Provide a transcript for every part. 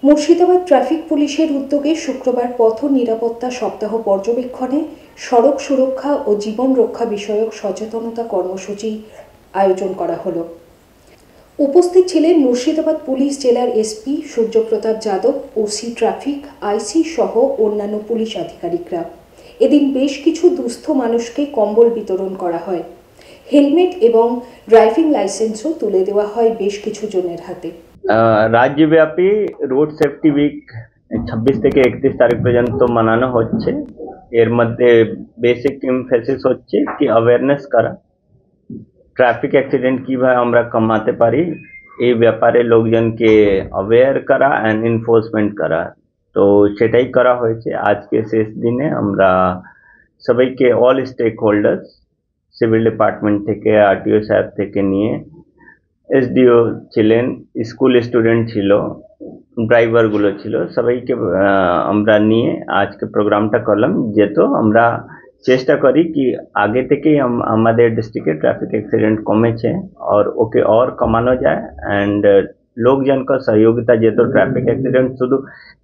Murshidabad traffic পুলিশের উদ্যোগে শুক্রবার পথ নিরাপত্তা সপ্তাহ পর্যবেক্ষণে সড়ক সুরক্ষা ও জীবন রক্ষা বিষয়ক সচেতনতা কর্মসূচি আয়োজন করা হলো। উপস্থিত ছিলেন মুর্শিদাবাদ পুলিশ জেলার SP Suryapratap Yadav, OC traffic, IC সহ অন্যান্য পুলিশ আধিকারিকরা। এদিন বেশ কিছু দুস্থ মানুষকে কম্বল বিতরণ করা হয়। হেলমেট এবং ড্রাইভিং লাইসেন্সও তুলে দেওয়া হয় বেশ কিছু জনের হাতে। রাজ্যব্যাপী রোড সেফটি উইক 26 থেকে 31 তারিখ পর্যন্ত মানানো হচ্ছে। এর মধ্যে বেসিক এমফেসিস হচ্ছে কি অ্যাওয়ারনেস করা, ট্রাফিক অ্যাক্সিডেন্ট কিভাবে আমরা কমাতে পারি এই ব্যাপারে লোকজনকে অ্যাওয়্যার করা অ্যান্ড এনফোর্সমেন্ট করা। তো সেটাই করা হয়েছে। আজকে শেষ দিনে আমরা সবাইকে all stakeholders, civil department থেকে, আরটিও সাহেব থেকে নিয়ে এসডিও ছিলেন, স্কুল স্টুডেন্ট ছিল, ড্রাইভারগুলো ছিল, সবাইকে আমরা নিয়ে আজকে প্রোগ্রামটা করলাম। যেহেতু আমরা চেষ্টা করি কি আগে থেকেই আমাদের ডিস্ট্রিক্টে ট্রাফিক অ্যাক্সিডেন্ট কমেছে আর ওকে আর কমানো যায়। অ্যান্ড লোকজনকে সহযোগিতা, যেহেতু ট্রাফিক অ্যাক্সিডেন্ট শুধু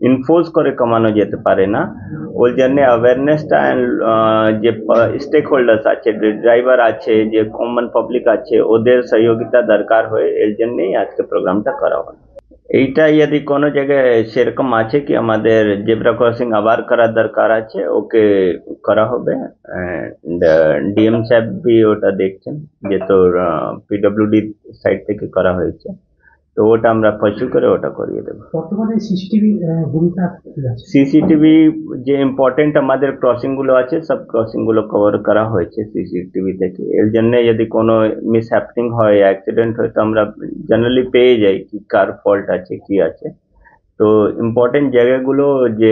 ইনফোর্স করে কমানো যেতে পারে না, ওই জন্য অ্যাওয়ারনেসটা যে স্টেক হোল্ডার্স আছে, ড্রাইভার আছে, যে কমন পাবলিক আছে, ওদের সহযোগিতা দরকার হয়। এর জন্যই আজকে প্রোগ্রামটা করা হয়। এইটা যদি কোনো জায়গায় সেরকম আছে কি আমাদের জেব্রা ক্রসিং আবার করার দরকার আছে, ওকে করা হবে। ডিএম সাহেব বি ওটা দেখছেন, যেহেতু পিডব্লিউডি সাইড থেকে করা হয়েছে, তো ওটা আমরা পার্সু করে ওটা করিয়ে দেবো। বর্তমানে সিসিটিভি যে ইম্পর্টেন্ট আমাদের ক্রসিং গুলো আছে, সব ক্রসিং গুলো কভার করা হয়েছে সিসিটিভি থেকে। এর জন্য যদি কোনো মিস হ্যাপনিং হয়, অ্যাক্সিডেন্ট হয়, তো আমরা জেনারেলি পেয়ে যাই কি কার ফল্ট আছে কি আছে। তো ইম্পর্টেন্ট জায়গাগুলো যে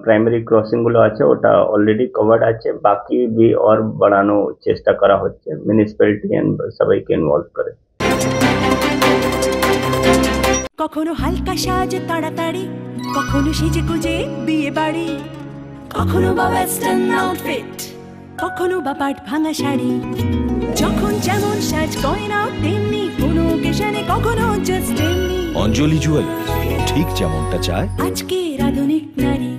প্রাইমারি ক্রসিং গুলো আছে ওটা অলরেডি কভার্ড আছে, বাকি বি আর বাড়ানো চেষ্টা করা হচ্ছে মিউনিসিপ্যালিটি এন্ড সবাইকে ইনভলভ করে। কখনো হালকা সাজে তাড়াতাড়ি, কখনো সেজে গুজে বিয়ে বাড়ি, কখনো বা ওয়েস্টার্ন আউটফিট, কখনো বা পাট ভাঙা শাড়ি। যখন যেমন সাজ গয়না তেমনি কোনো অকেশনে, কখনো জাস্ট এমনি। অঞ্জলি জুয়েলার্স ঠিক যেমনটা চায় আজকের আধুনিক নারী।